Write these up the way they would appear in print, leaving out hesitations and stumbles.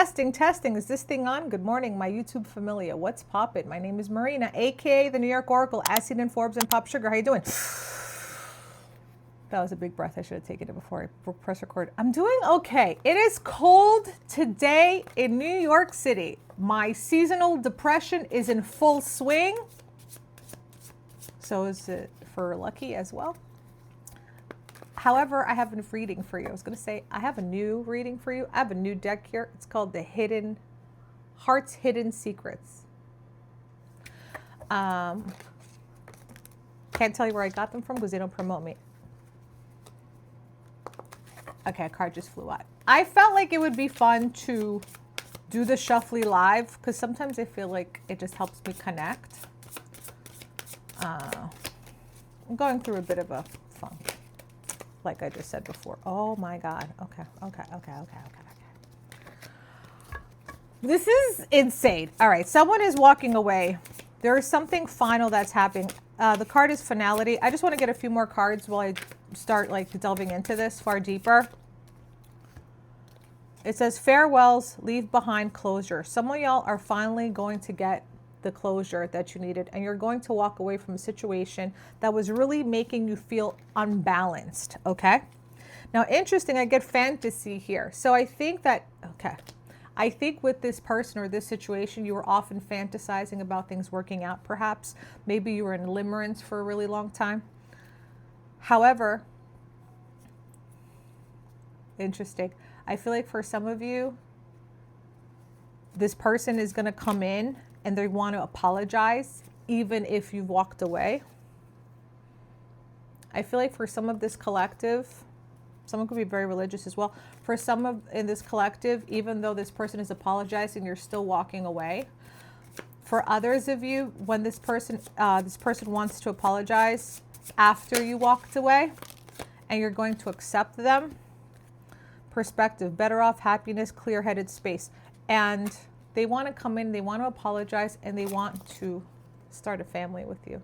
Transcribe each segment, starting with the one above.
Testing, testing. Is this thing on? Good morning, my YouTube familia. What's poppin'? My name is Marina, aka the New York Oracle, As Seen in Forbes and Pop Sugar. How you doing? That was a big breath. I should have taken it before I press record. I'm doing okay. It is cold today in New York City. My seasonal depression is in full swing. So is it for Lucky as well. However, I have a reading for you. I was going to say, I have a new reading for you. I have a new deck here. It's called the Heart's Hidden Secrets. Can't tell you where I got them from because they don't promote me. Okay, a card just flew out. I felt like it would be fun to do the shuffly live because sometimes I feel like it just helps me connect. I'm going through a bit of a funk, like I just said before. Oh my God. Okay. This is insane. All right, someone is walking away. There is something final that's happening. The card is finality. I just want to get a few more cards while I start like delving into this far deeper. It says farewells, leave behind closure. Some of y'all are finally going to get the closure that you needed, and you're going to walk away from a situation that was really making you feel unbalanced. Okay. Now, interesting, I get fantasy here. So I think that, okay, I think with this person or this situation, you were often fantasizing about things working out, perhaps. Maybe you were in limerence for a really long time. However, interesting. I feel like for some of you, this person is going to come in and they want to apologize, even if you've walked away. I feel like for some of this collective, someone could be very religious as well. For some of in this collective, even though this person is apologizing, you're still walking away. For others of you, when this person wants to apologize after you walked away, and you're going to accept them. Perspective, better off, happiness, clear-headed space, and they want to come in, they want to apologize, and they want to start a family with you.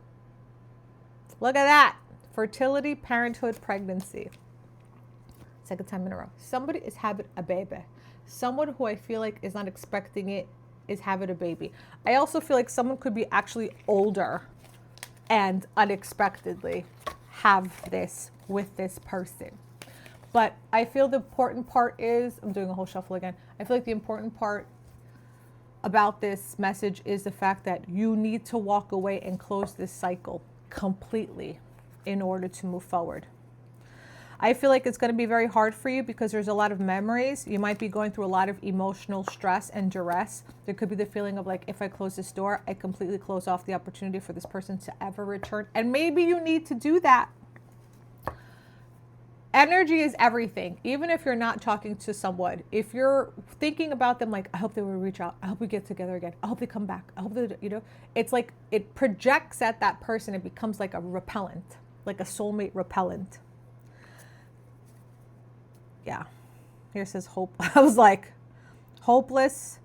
Look at that. Fertility, parenthood, pregnancy. Second time in a row. Somebody is having a baby. Someone who I feel like is not expecting it is having a baby. I also feel like someone could be actually older and unexpectedly have this with this person. But I feel the important part is, I'm doing a whole shuffle again. I feel like the important part about this message is the fact that you need to walk away and close this cycle completely in order to move forward. I feel like it's going to be very hard for you because there's a lot of memories. You might be going through a lot of emotional stress and duress. There could be the feeling of like, if I close this door, I completely close off the opportunity for this person to ever return. And maybe you need to do that. Energy is everything. Even if you're not talking to someone, if you're thinking about them, like, I hope they will reach out. I hope we get together again. I hope they come back. I hope they, it's like it projects at that person. It becomes like a repellent, like a soulmate repellent. Yeah. Here says hope. I was like, hopeless,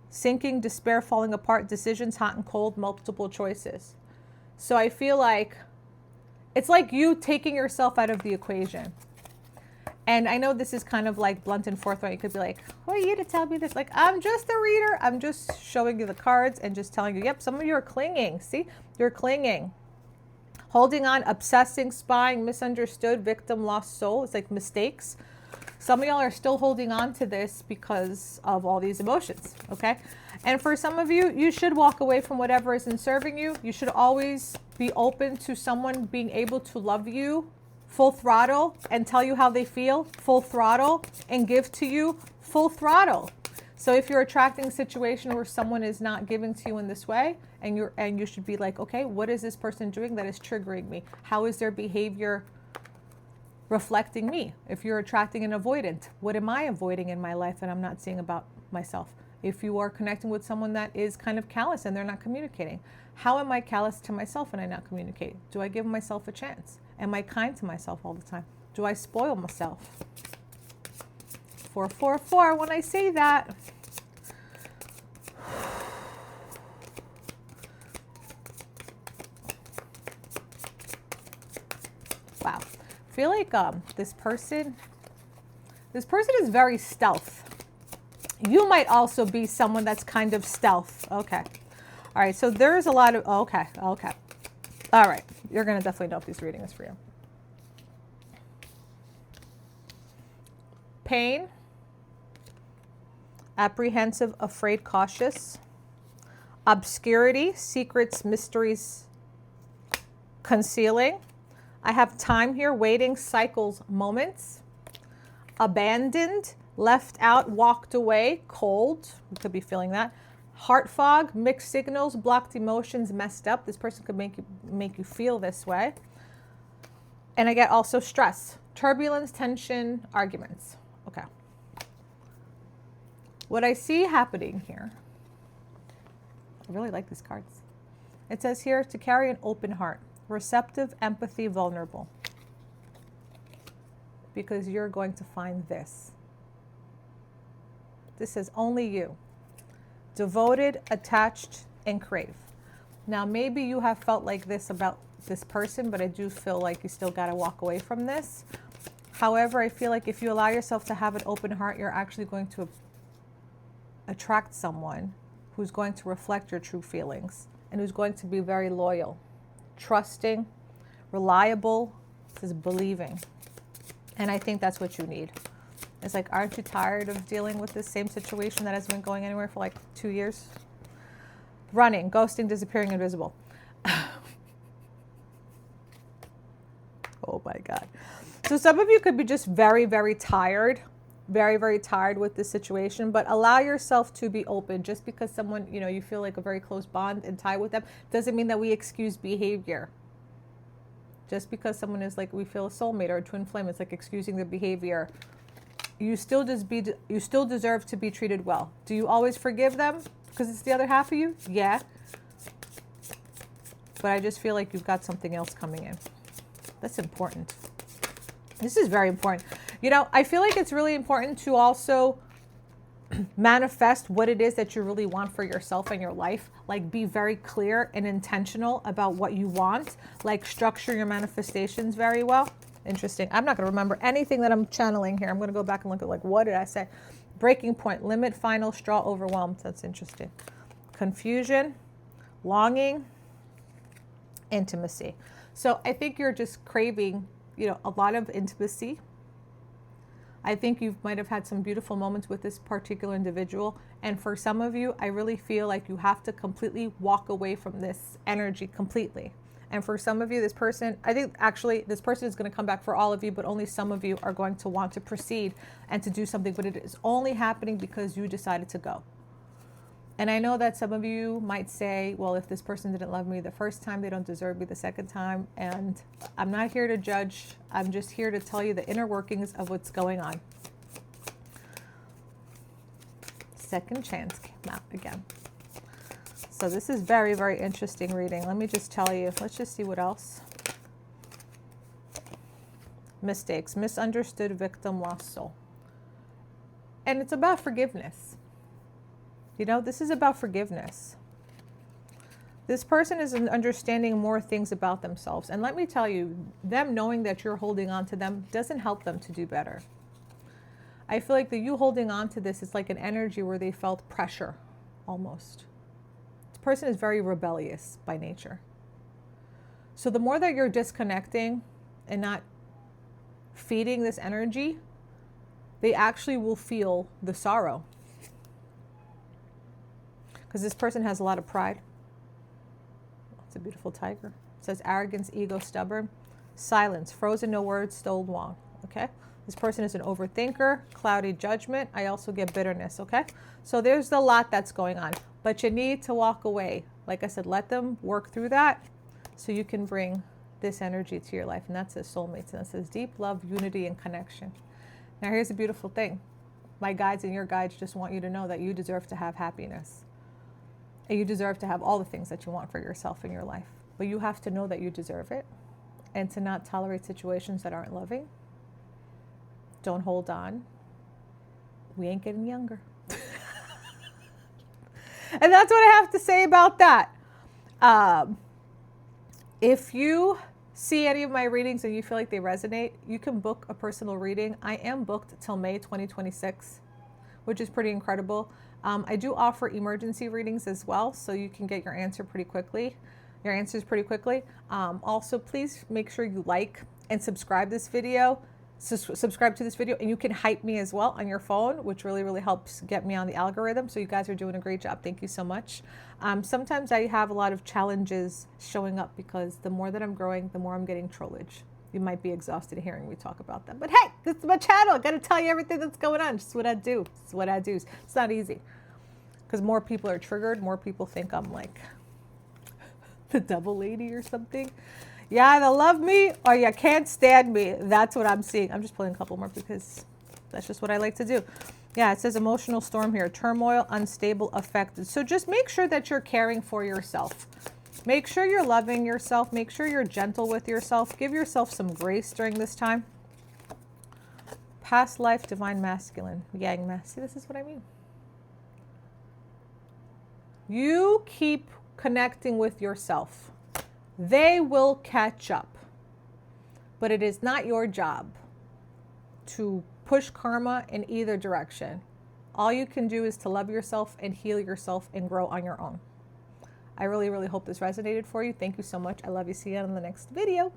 sinking, despair, falling apart, decisions, hot and cold, multiple choices. So I feel like it's like you taking yourself out of the equation. And I know this is kind of like blunt and forthright. You could be like, who are you to tell me this? Like, I'm just a reader. I'm just showing you the cards and just telling you, yep, some of you are clinging. See, you're clinging. Holding on, obsessing, spying, misunderstood, victim, lost soul. It's like mistakes. Some of y'all are still holding on to this because of all these emotions, okay? And for some of you, you should walk away from whatever isn't serving you. You should always be open to someone being able to love you full throttle and tell you how they feel, full throttle, and give to you full throttle. So if you're attracting a situation where someone is not giving to you in this way, and you should be like, okay, what is this person doing that is triggering me? How is their behavior reflecting me? If you're attracting an avoidant, what am I avoiding in my life that I'm not seeing about myself? If you are connecting with someone that is kind of callous and they're not communicating, how am I callous to myself and I not communicate? Do I give myself a chance? Am I kind to myself all the time? Do I spoil myself? 444 when I say that. Wow. I feel like this person is very stealth. You might also be someone that's kind of stealth. Okay. All right. So there's a lot of, okay. Okay. All right. You're going to definitely know if this reading is for you. Pain, apprehensive, afraid, cautious, obscurity, secrets, mysteries, concealing. I have time here, waiting, cycles, moments, abandoned, left out, walked away, cold. You could be feeling that. Heart fog, mixed signals, blocked emotions, messed up. This person could make you feel this way. And I get also stress, turbulence, tension, arguments. Okay. What I see happening here, I really like these cards. It says here to carry an open heart, receptive, empathy, vulnerable. Because you're going to find this. This says only you. Devoted, attached, and crave. Now, maybe you have felt like this about this person, but I do feel like you still got to walk away from this. However, I feel like if you allow yourself to have an open heart, you're actually going to attract someone who's going to reflect your true feelings and who's going to be very loyal, trusting, reliable, this is believing. And I think that's what you need. It's like, aren't you tired of dealing with this same situation that has been going anywhere for like 2 years? Running, ghosting, disappearing, invisible. Oh my God. So some of you could be just very, very tired, very, very tired with this situation, but allow yourself to be open. Just because someone, you know, you feel like a very close bond and tie with them, doesn't mean that we excuse behavior. Just because someone is like, we feel a soulmate or a twin flame, it's like excusing the behavior. You still deserve to be treated well. Do you always forgive them because it's the other half of you? Yeah. But I just feel like you've got something else coming in. That's important. This is very important. You know, I feel like it's really important to also manifest what it is that you really want for yourself and your life. Like, be very clear and intentional about what you want. Like, structure your manifestations very well. Interesting. I'm not going to remember anything that I'm channeling here. I'm going to go back and look at, like, what did I say? Breaking point, limit, final straw, overwhelmed. That's interesting. Confusion, longing, intimacy. So I think you're just craving, you know, a lot of intimacy. I think you might have had some beautiful moments with this particular individual. And for some of you, I really feel like you have to completely walk away from this energy completely. And for some of you, this person, I think actually this person is going to come back for all of you, but only some of you are going to want to proceed and to do something. But it is only happening because you decided to go. And I know that some of you might say, well, if this person didn't love me the first time, they don't deserve me the second time. And I'm not here to judge. I'm just here to tell you the inner workings of what's going on. Second chance came out again. So this is very, very interesting reading. Let me just tell you. Let's just see what else. Mistakes, misunderstood, victim, lost soul. And it's about forgiveness. You know, this is about forgiveness. This person is understanding more things about themselves. And let me tell you, them knowing that you're holding on to them doesn't help them to do better. I feel like that you holding on to this is like an energy where they felt pressure almost. This person is very rebellious by nature. So the more that you're disconnecting and not feeding this energy, they actually will feel the sorrow. Because this person has a lot of pride. It's a beautiful tiger. It says arrogance, ego, stubborn, silence, frozen, no words, stole long. Okay. This person is an overthinker, cloudy judgment. I also get bitterness. Okay. So there's a lot that's going on, but you need to walk away. Like I said, let them work through that so you can bring this energy to your life. And that says soulmates. And that says deep love, unity, and connection. Now here's the beautiful thing. My guides and your guides just want you to know that you deserve to have happiness. And you deserve to have all the things that you want for yourself in your life. But you have to know that you deserve it and to not tolerate situations that aren't loving. Don't hold on. We ain't getting younger. And that's what I have to say about that. If you see any of my readings and you feel like they resonate, you can book a personal reading. I am booked till May 2026. which is pretty incredible. I do offer emergency readings as well, so you can get your answers pretty quickly. Also, please make sure you like and subscribe this video. Subscribe to this video, and you can hype me as well on your phone, which really, really helps get me on the algorithm. So you guys are doing a great job. Thank you so much. Sometimes I have a lot of challenges showing up because the more that I'm growing, the more I'm getting trollage. You might be exhausted hearing me talk about that, but hey, this is my channel. I got to tell you everything that's going on. It's what I do. It's what I do. It's not easy because more people are triggered. More people think I'm like the devil lady or something. You either love me or you can't stand me. That's what I'm seeing. I'm just pulling a couple more because that's just what I like to do. Yeah, it says emotional storm here. Turmoil, unstable, affected. So just make sure that you're caring for yourself. Make sure you're loving yourself. Make sure you're gentle with yourself. Give yourself some grace during this time. Past life, divine masculine, yang mask. See, this is what I mean. You keep connecting with yourself. They will catch up. But it is not your job to push karma in either direction. All you can do is to love yourself and heal yourself and grow on your own. I really, really hope this resonated for you. Thank you so much. I love you. See you on the next video.